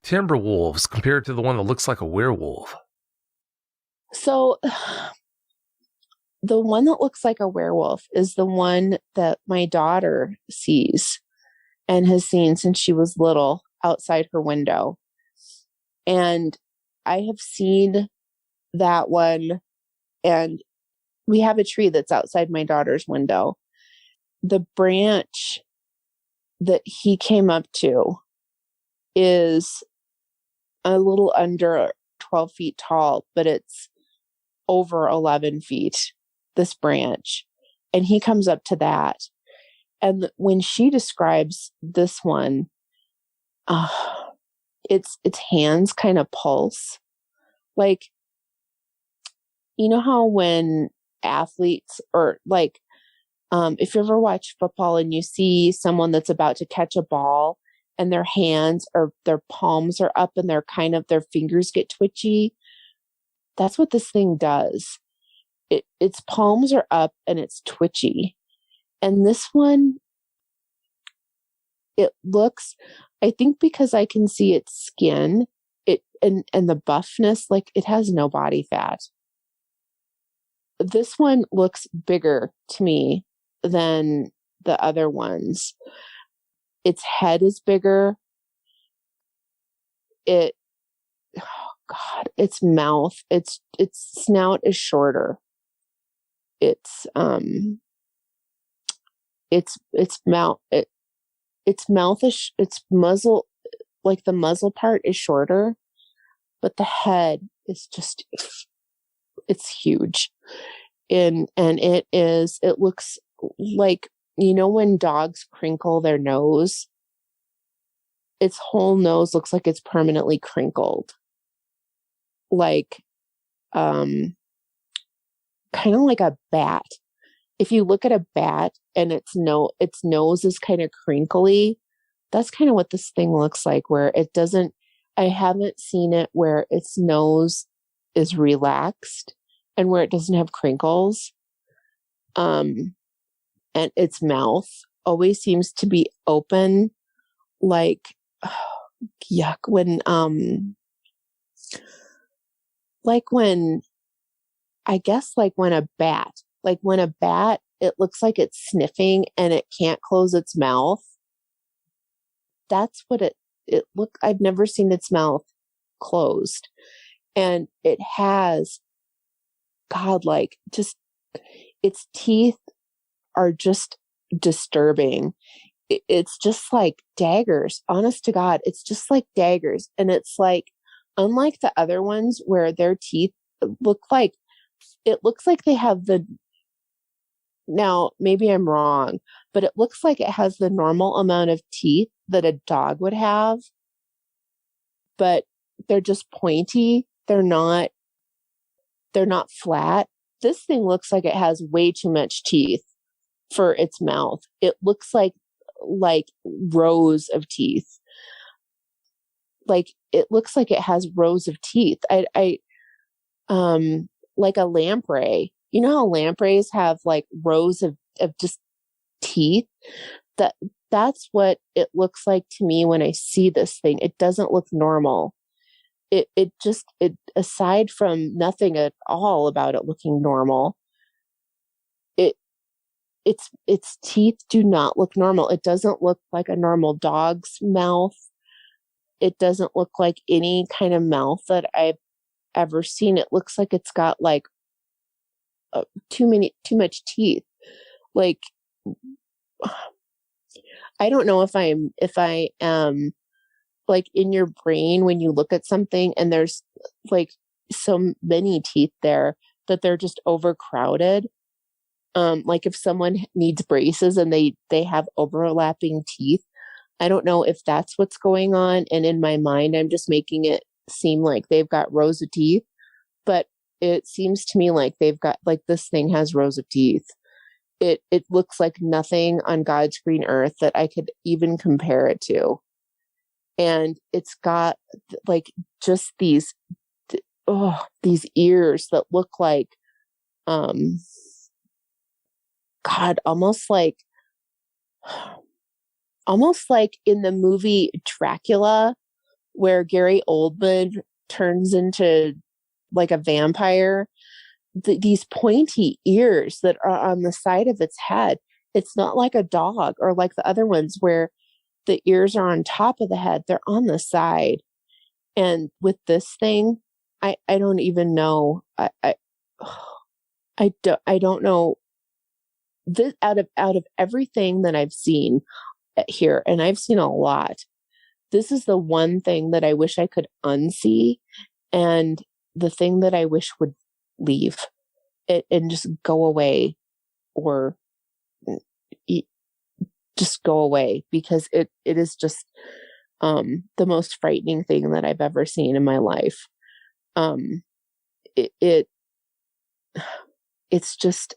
timber wolves compared to the one that looks like a werewolf? So the one that looks like a werewolf is the one that my daughter sees and has seen since she was little outside her window. And I have seen that one, and we have a tree that's outside my daughter's window. The branch that he came up to is a little under 12 feet tall, but it's over 11 feet, this branch. And he comes up to that. And when she describes this one, its hands kind of pulse. Like, you know how when athletes or like, if you ever watch football and you see someone that's about to catch a ball and their hands or their palms are up and their fingers get twitchy, that's what this thing does. Its palms are up and it's twitchy. And this one, it looks, I think because I can see its skin, and the buffness, like it has no body fat. This one looks bigger to me than the other ones. Its head is bigger. Oh God, its mouth, its snout is shorter. Its mouth is, its muzzle, like the muzzle part is shorter, but the head is just, it's huge. And it looks like, you know, when dogs crinkle their nose, its whole nose looks like it's permanently crinkled. Like, kind of like a bat. If you look at a bat and its nose is kind of crinkly, that's kind of what this thing looks like, where it doesn't, I haven't seen it where its nose is relaxed and where it doesn't have crinkles. And its mouth always seems to be open, like, yuck, when a bat, it looks like it's sniffing and it can't close its mouth. That's what it look. I've never seen its mouth closed. And it has, God, like, just, its teeth are just disturbing. It's just like daggers. Honest to God, it's just like daggers. And it's like, unlike the other ones where their teeth look like, it looks like they have now maybe I'm wrong, but it looks like it has the normal amount of teeth that a dog would have, but they're just pointy. They're not flat. This thing looks like it has way too much teeth for its mouth. It looks like rows of teeth. Like, it looks like it has rows of teeth. Like a lamprey. You know how lampreys have like rows of just teeth? That's what it looks like to me when I see this thing. It doesn't look normal. It aside from nothing at all about it looking normal, its teeth do not look normal. It doesn't look like a normal dog's mouth. It doesn't look like any kind of mouth that I've ever seen. It looks like it's got like too much teeth. Like, I don't know if I am like, in your brain when you look at something and there's like so many teeth there that they're just overcrowded. Like if someone needs braces and they have overlapping teeth, I don't know if that's what's going on. And in my mind, I'm just making it seem like they've got rows of teeth, but it seems to me like they've got, like, this thing has rows of teeth. It looks like nothing on God's green earth that I could even compare it to. And it's got like just these ears that look like, God, almost like in the movie Dracula, where Gary Oldman turns into like a vampire, these pointy ears that are on the side of its head. It's not like a dog or like the other ones where the ears are on top of the head. They're on the side. And with this thing, I don't even know. I don't know this out of everything that I've seen here, and I've seen a lot. This is the one thing that I wish I could unsee, and the thing that I wish would leave it and just go away, or just go away, because it is just the most frightening thing that I've ever seen in my life. It's just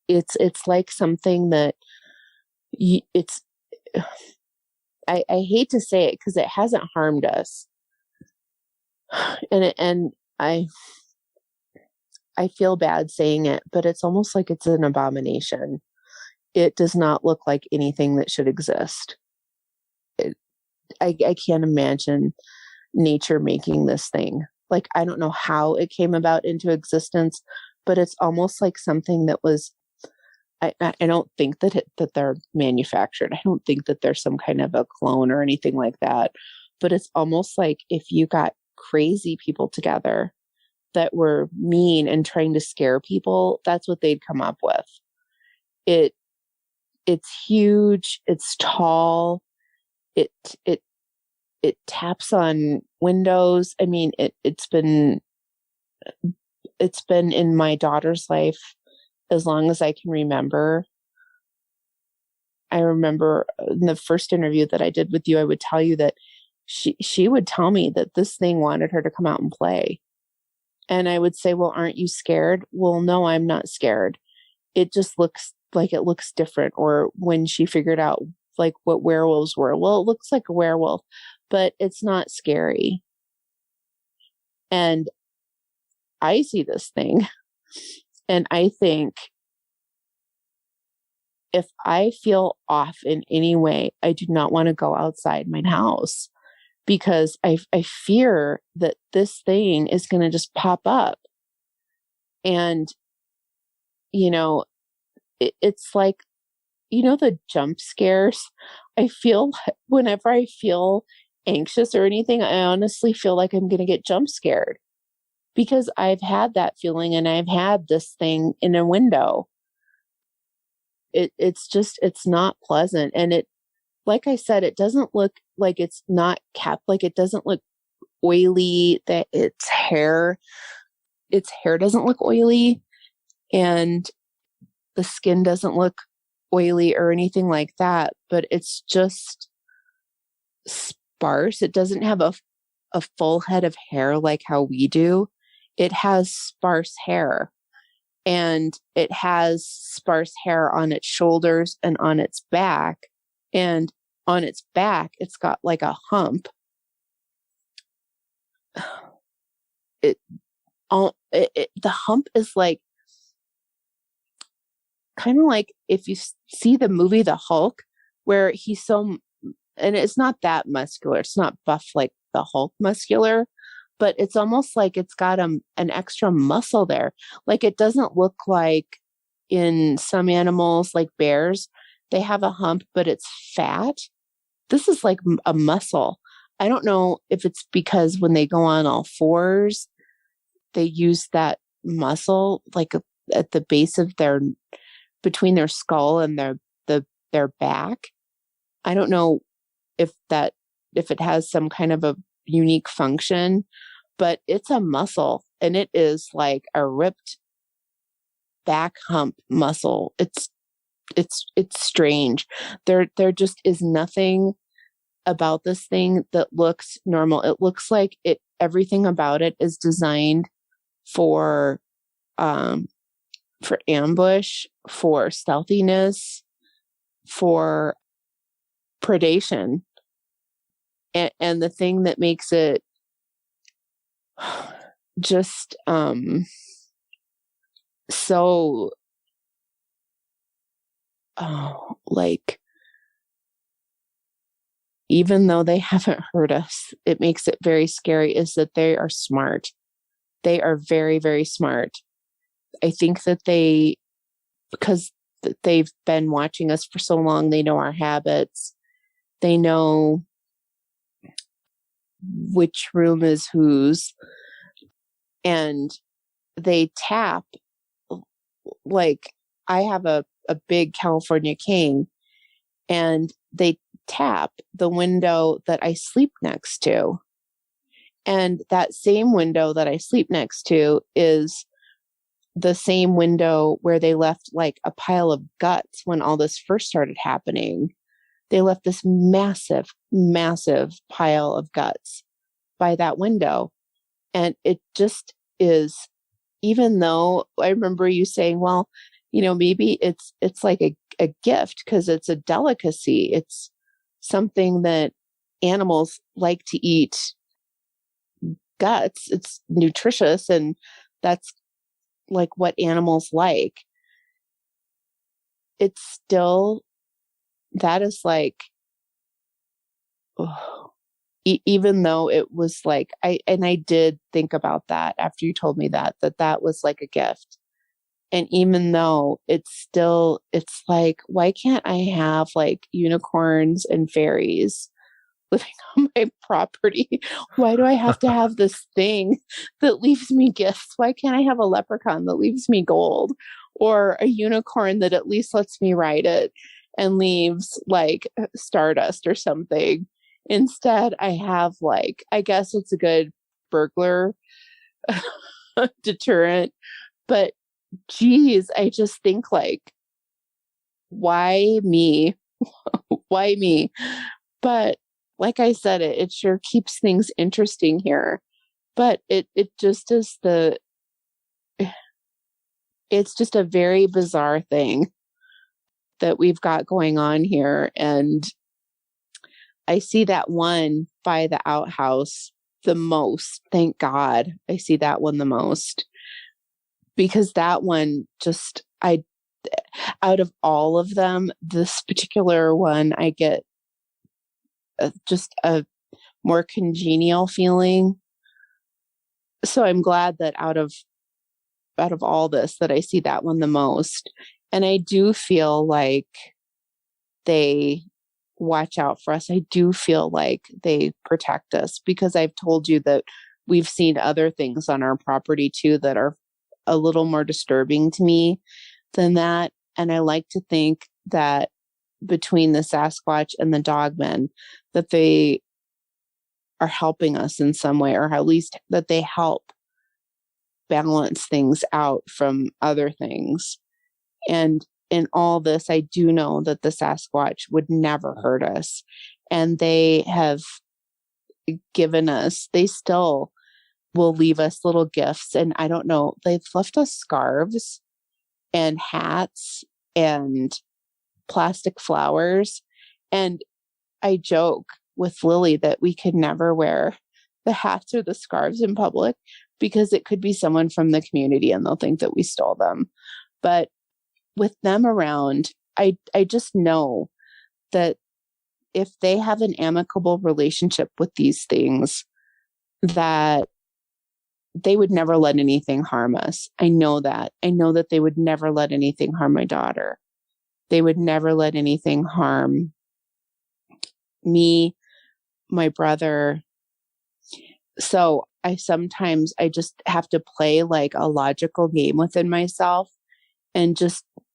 it's like something that it's I hate to say it because it hasn't harmed us, and I feel bad saying it, but it's almost like it's an abomination. It does not look like anything that should exist. I can't imagine nature making this thing. Like, I don't know how it came about into existence, but it's almost like something that was, I don't think that they're manufactured. I don't think that there's some kind of a clone or anything like that. But it's almost like if you got crazy people together that were mean and trying to scare people, that's what they'd come up with. It's huge. It's tall. It taps on windows. I mean, it's been in my daughter's life as long as I can remember. I remember in the first interview that I did with you, I would tell you that she would tell me that this thing wanted her to come out and play. And I would say, well, aren't you scared? Well, no, I'm not scared. It just looks like it looks different. Or when she figured out like what werewolves were, well, it looks like a werewolf, but it's not scary. And I see this thing and I think if I feel off in any way, I do not want to go outside my house, because I fear that this thing is going to just pop up. And, you know, it's like, you know, the jump scares. I feel whenever I feel anxious or anything, I honestly feel like I'm going to get jump scared, because I've had that feeling and I've had this thing in a window. It's not pleasant. And it, like I said, it doesn't look like it's not capped. Like, it doesn't look oily, that its hair doesn't look oily, and the skin doesn't look oily or anything like that, but it's just sparse. It doesn't have a full head of hair like how we do. It has sparse hair, and it has sparse hair on its shoulders and on its back. And on its back, it's got like a hump. The hump is like, kind of like if you see the movie The Hulk, where he's so, and it's not that muscular. It's not buff like the Hulk muscular, but it's almost like it's got an extra muscle there. Like, it doesn't look like in some animals, like bears, they have a hump, but it's fat. This is like a muscle. I don't know if it's because when they go on all fours, they use that muscle like at the base of between their skull and their back. I don't know if it has some kind of a unique function, but it's a muscle, and it is like a ripped back hump muscle. It's strange. There just is nothing about this thing that looks normal. It looks like everything about it is designed for ambush, for stealthiness, for predation. And the thing that makes it just so like even though they haven't hurt us, it makes it very scary, is that they are smart. They are very, very smart. I think that because they've been watching us for so long, they know our habits. They know which room is whose. And they tap, like I have a big California king, and they tap the window that I sleep next to. And that same window that I sleep next to is the same window where they left like a pile of guts when all this first started happening. They left this massive, massive pile of guts by that window. And it just is, even though I remember you saying, well, maybe it's like a gift because it's a delicacy. It's something that animals like to eat guts. It's nutritious, and that's like what animals like. It's still, that is like, oh, even though it was like, I did think about that after you told me that was like a gift. And even though it's like, why can't I have like unicorns and fairies living on my property? Why do I have to have this thing that leaves me gifts? Why can't I have a leprechaun that leaves me gold, or a unicorn that at least lets me ride it and leaves like stardust or something? Instead, I have like, I guess it's a good burglar deterrent, but geez, I just think like, why me? Why me? But like I said, it sure keeps things interesting here. But it just is it's just a very bizarre thing that we've got going on here. And I see that one by the outhouse the most. Thank God I see that one the most, because that one just, out of all of them, this particular one, I get just a more congenial feeling. So I'm glad that out of all this, that I see that one the most. And I do feel like they watch out for us. I do feel like they protect us, because I've told you that we've seen other things on our property too that are a little more disturbing to me than that. And I like to think that between the Sasquatch and the Dogmen, that they are helping us in some way, or at least that they help balance things out from other things. And in all this, I do know that the Sasquatch would never hurt us. And they have given us, they still will leave us little gifts. And I don't know, they've left us scarves and hats and plastic flowers. And I joke with Lily that we could never wear the hats or the scarves in public, because it could be someone from the community and they'll think that we stole them. But with them around, I just know that if they have an amicable relationship with these things, that they would never let anything harm us. I know that. I know that they would never let anything harm my daughter. They would never let anything harm me, my brother. So I just have to play like a logical game within myself and just